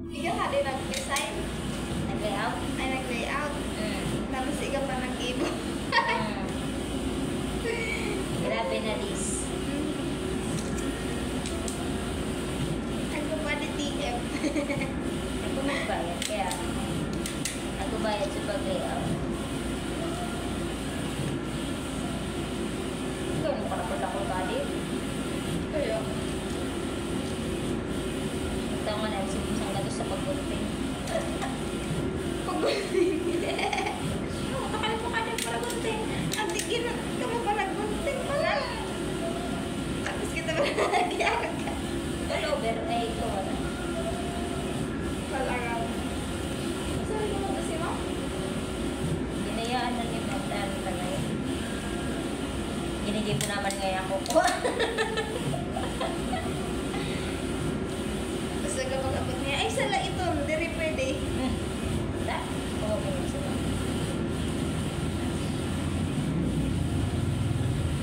Ikaw nga din nag-design. Nag-layout? Ay, nag-layout. Tapos ikaw pa nag-ibo. Grabe na this. Ako pa di TF. Ako magbayad, kaya ako bayad sa pag-layout. Ikaw, nakalapot ako tadi. Kaya. Ito nga na, isang gato sa pag-gunting. Pag-gunting. Makakalap mo ka din para gunting. Ang tigil ka mo pa nag-gunting pala. Tapos kita ba nagyakan ka? Over, ay ito wala. Palaraw. Sabi mo mo kasi mo? Hinayaan na ni Magdaan talay. Hinigay po naman ngayon ako ko. Tapos nagkapag-abot niya, ay sala ito, hindi pwede. Da, okay mo sila.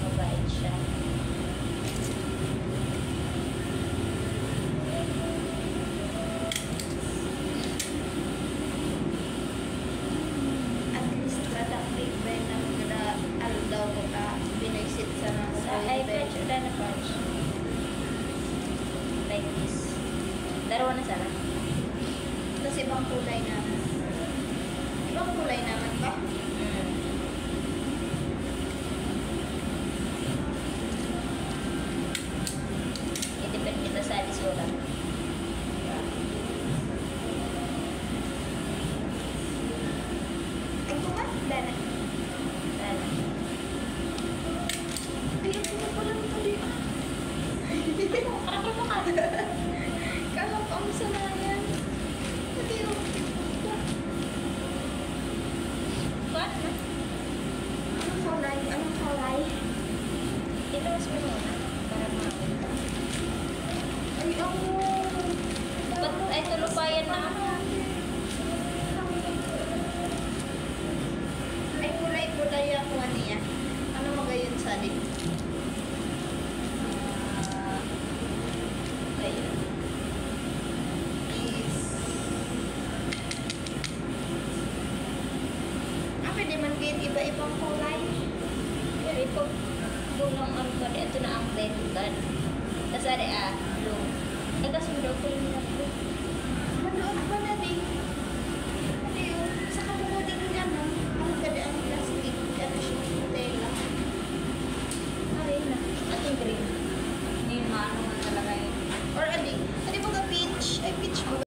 Mabait siya. At least productive ba na maganda aldaw ko ka binaisit sa mga Sa iPad, wala na punch. Like this. Darawa na sana. Tapos ibang kulay naman. Ibang kulay naman ba? I-depend kita sa lisulat. Ay, kumanda na. Sana. Ay, ako na pala ito di. Karakol mo ka. Kalap ang sanayan. Pati yung... Kuha na. Anong kulay? Anong kulay? Itawas mo muna. Para makakita. Ay, ang... Ba't ay tulupayan na ako? Ay, kulay-kulay ang kuha niya. Ano magayon sa atin? Ayun. Is... Pwede man kayo iba-ibang kulay. Pero ipag bulang ang kode, ito na ang blend. Tapos ada blue. Nagkasundo ko yung